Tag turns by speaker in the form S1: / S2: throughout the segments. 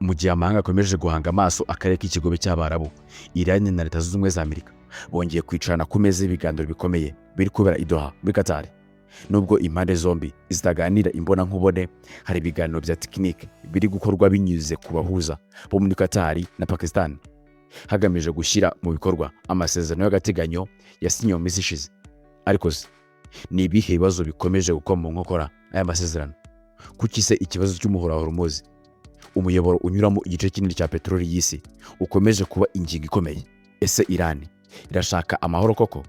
S1: Mu gihe amahanga akomeje guhanga amaso akarere k'ikigobe cy'Abarabu, Iran na Leta Zunze Ubumwe za Amerika bongeye kwicarana ku meza y'ibiganiro bikomeye biri kubera i Doha muri Qatar. Nubwo impande zombi zitaganira imbona nkubone, hari ibiganiro bya tekinike biri gukorwa binyuze ku bahuza bo muri Qatar na Pakistan, hagamije gushyira mu bikorwa amasezerano y'agateganyo yasinyiwe mu minsi ishize. Ariko ni ibihe bibazo bikomeje gukoma mu nkokora aya masezerano? Kuki se ikibazo cy'umuhora wa Hormuz, umuyoboro unyuramo igice kinini cya peteroli y'isi, ukomeje kuba ingingo ikomeye? Ese Iran irashaka amahoro koko,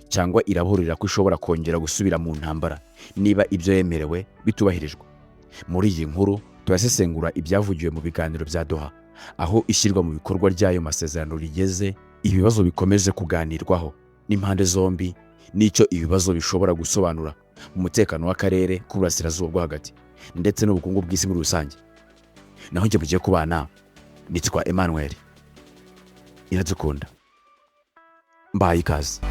S1: cyangwa iraburira ko ishobora kongera gusubira mu ntambara niba ibyo yemerewe bitubahirijwe? Muri iyi nkuru turasesengura ibyavugiwe mu biganiro bya Doha, aho ishyirwa mu bikorwa ry'ayo masezerano rigeze, ibibazo bikomeje kuganirwaho n'impande zombi, n'icyo ibibazo bishobora gusobanura mu mutekano w'akarere k'uburasirazuba bwo hagati ndetse n'ubukungu bw'isi muri rusange. Naho njye mugiye kubana, nitwa Emmanuel Iradukunda, mbaye ikaze.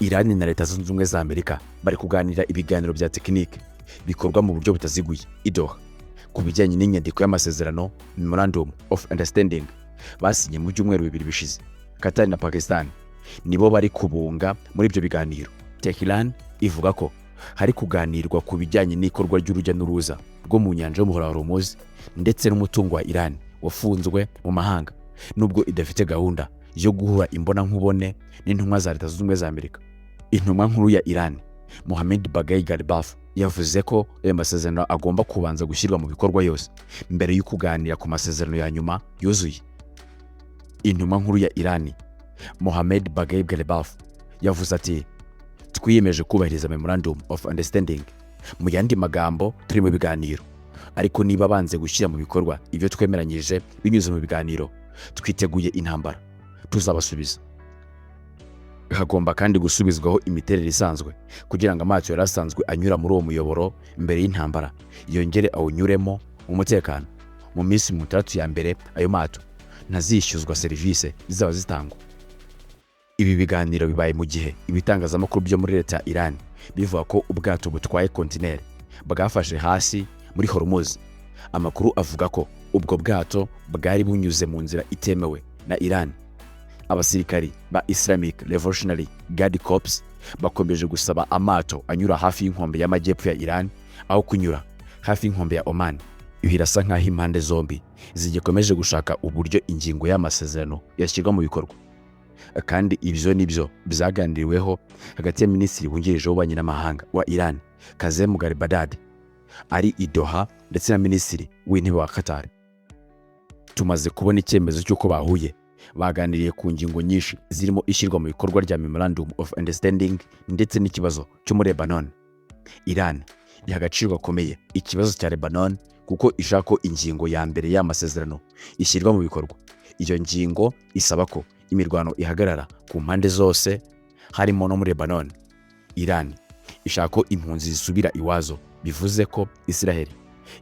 S1: Iran na Leta Zunze Ubumwe za Amerika bari kuganira ibiganiro bya tekinike bikorwa mu buryo butaziguye i Doha ku bijyanye n'inyandiko y'amasezerano Memorandum of Understanding basinye mu byumweru bibiri bishize. Qatar na Pakistan nibo bari kubunga muri ibyo biganiro. Tehran ivuga ko hari kuganirwa ku bijyanye n'ikorwa ry'urujya n'uruza rwo mu nyanja y'umuhora wa Hormuz ndetse n'umutungo wa Iran wafunzwe mu mahanga, nubwo idafite gahunda yo guhura imbona nkubone n'intumwa za Leta Zunze Ubumwe za Amerika. Intumwa nkuru ya Iran, Mohammad Bagher Ghalibaf, yavuze ko aya masezerano agomba kubanza gushyirwa mu bikorwa yose mbere yo kuganira ku masezerano ya nyuma yuzuye. Intumwa nkuru ya Iran, Mohammad Bagher Ghalibaf, yavuze ati, twiyemeje kubahiriza Memorandum of Understanding. Mu yandi magambo, turi mu biganiro, ariko niba banze gushyira mu bikorwa ibyo twemeranyije binyuze mu biganiro, twiteguye intambara, tuzabasubiza. Hagomba kandi gusubizwaho imiterere isanzwe kugira ngo amato yari asanzwe anyura muri uwo muyoboro mbere y'intambara yongere awunyuremo mu mutekano. Mu minsi 3 ya mbere ayo mato ntazishyuzwa serivisi zizaba zitangwa. Ibi biganiro bibaye mu gihe ibitangazamakuru byo muri leta ya Iran bivuga ko ubwato butwaye kontineri bwafashe hasi muri Hormuz. Amakuru avuga ko ubwo bwato bwari bunyuze mu nzira itemewe na Iran. Abasirikari ba Islamic Revolutionary Guard Corps bakomeje gusaba amato anyura hafi y'inkombe y'amajyepfo ya Iran aho kunyura hafi y'inkombe ya Oman. Birasa nk'aho impande zombi zigikomeje gushaka uburyo ingingo y'amasezerano yashyirwa mu bikorwa, kandi ibyo nibyo byaganiriweho hagati ya Minisitiri wungirije w'ububanyi n'amahanga wa Iran Kazem Gharibabad ari i Doha ndetse na Minisitiri w'intebe wa Qatar. Tumaze kubona icyemezo cy'uko bahuye, baganiriye ku ngingo nyinshi zirimo ishyirwa mu bikorwa rya Memorandum of Understanding ndetse n'ikibazo cyo muri Lebanon. Iran iha agaciro gakomeye ikibazo cya Lebanon kuko ishaka ko ingingo ya mbere y'amasezerano ishyirwa mu bikorwa. Iyo ngingo isaba ko imirwano ihagarara ku mpande zose, harimo no muri Lebanon. Iran ishaka ko impunzi zisubira iwazo, bivuze ko Israel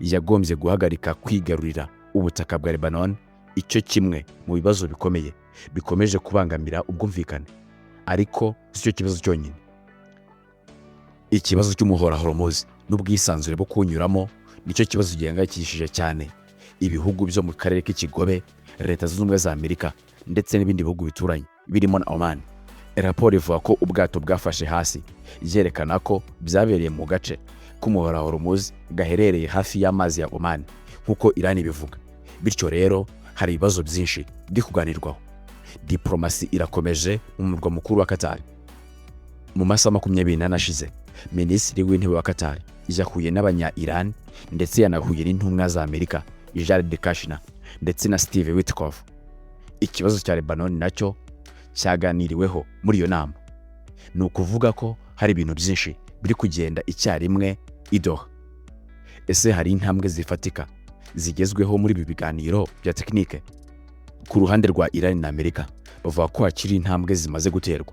S1: yagombye guhagarika kwigarurira ubutaka bwa Lebanon. Icyo kimwe mu bibazo bikomeye bikomeje kubangamira ubwumvikane, ariko si cyo kibazo cyonyine. Ikibazo cy'umuhora Hormuz n'ubwisanzure bwo kunyuramo nicyo kibazo gihangayikishije cyane ibihugu byo mu karere k'ikigobe, Leta Zunze Ubumwe za Amerika ndetse n'ibindi bihugu bituranye birimo na Oman. Raporo ivuga ko ubwato bwafashe hasi, yerekana ko byabereye mu gace k'umuhora Hormuz gaherereye hafi y'amazi ya Oman nk'uko Iran bivuga. Bityo rero hari ibibazo byinshi biri kuganirwaho. Diplomasi irakomeje mu murwa mukuru wa Qatar. Mu masaha 24 ashize, Minisitiri w'intebe wa Qatar yahuye n'abanya-Iran ndetse yanahuye n'intumwa za Amerika, Jared Kushner ndetse na Steve Witkoff. Ikibazo cya Lebanon nacyo cyaganiriweho muri iyo nama. Ni ukuvuga ko hari ibintu byinshi biri kugenda icyarimwe i Doha. Ese hari intambwe zifatika zigezweho muri ibi biganiro bya tekinike? Ku ruhande rwa Iran na Amerika bavuga ko hakiri intambwe zimaze guterwa.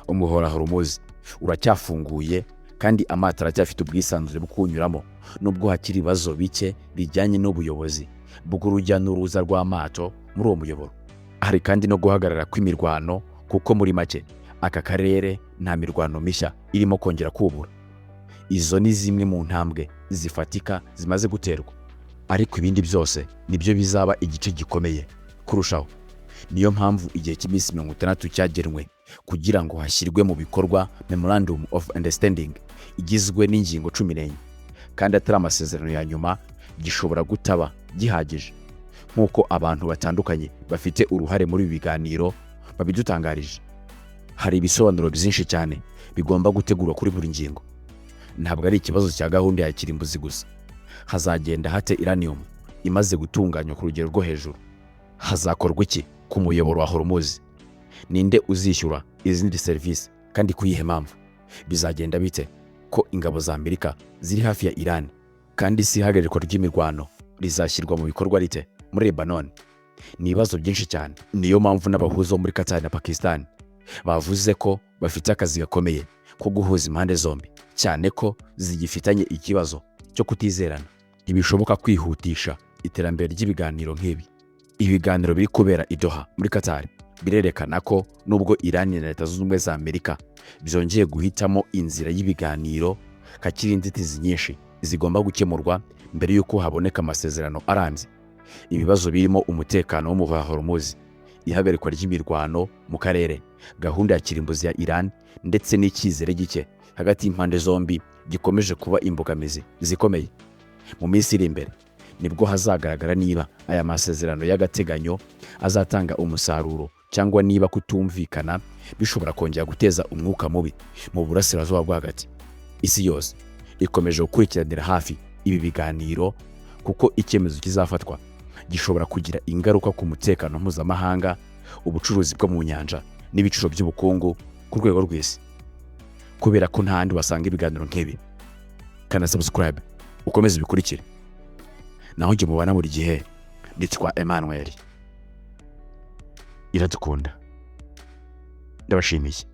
S1: Umuhora Hormuz uracyafunguye kandi amato aracyafite ubwisanzure bwo kunyuramo, nubwo hakiri ibibazo bike bijyanye n'ubuyobozi bw'urujya n'uruza rw'amato muri uwo muyoboro. Hari kandi no guhagarara kw'imirwano, kuko muri make aka karere nta mirwano mishya irimo kongera kubura. Izo ni zimwe mu ntambwe zifatika zimaze guterwa. ariko ibindi byose nibyo bizaba igice gikomeye kurushaho. Niyo mpamvu igihe cy'iminsi 60 cyagenwe kugira ngo hashyirwe mu bikorwa Memorandum of Understanding igizwe n'ingingo 14, kandi atari amasezerano ya nyuma gishobora gutaba gihagije nk'uko abantu batandukanye bafite uruhare muri ibi biganiro babidutangarije. Hari ibisobanuro byinshi cyane bigomba gutegurwa kuri buri ngingo. Ntabwo ari ikibazo cya gahunda ya kirimbuzi gusa. Hazagenda hate uranium imaze gutunganywa ku rugero rwo hejuru? Hazakorwa iki ku muyoboro wa Hormuz? Ninde uzishyura izindi serivisi kandi kuyihe mpamvu? Bizagenda bite ko ingabo za Amerika ziri hafi ya Iran kandi si ihagarikwa ry'imirwano rizashyirwa mu bikorwa rite muri Lebanon? Ni ibibazo byinshi cyane. Niyo mpamvu n'abahuza muri Qatar na Pakistan bavuze ko bafite akazi gakomeye ko guhuza impande zombi, cyane ko zigifitanye ikibazo cyo kutizerana. Ntibishoboka kwihutisha iterambere ry'ibiganiro nk'ibi. Ibiganiro biri kubera i Doha muri Qatar birerekana ko nubwo Iran na Leta Zunze Ubumwe za Amerika byongeye guhitamo inzira y'ibiganiro, hakiri inzitizi nyinshi zigomba gukemurwa mbere y'uko haboneka amasezerano arambye. Ibibazo birimo umutekano wo wa Hormuz, ihagarikwa ry'imirwano mu karere, gahunda ya kirimbuzi ya Iran ndetse n'icyizere gike hagati y'impande zombi gikomeje kuba imbogamizi zikomeye. Mu minsi iri imbere nibwo hazagaragara niba aya masezerano y'agateganyo azatanga umusaruro cyangwa niba kutumvikana bishobora kongera guteza umwuka mubi mu burasirazuba bwo hagati. Isi yose ikomeje gukurikiranira hafi ibi biganiro kuko icyemezo kizafatwa gishobora kugira ingaruka ku mutekano mpuzamahanga, ubucuruzi bwo mu nyanja n'ibiciro by'ubukungu ku rwego rw'isi. Kubera ko nta handi wasanga ibiganiro nk'ibi, kana subscribe ukomeze bikurikire. Naho njye mubana buri gihe nitwa Emmanuel Iradukunda. Ndabashimiye.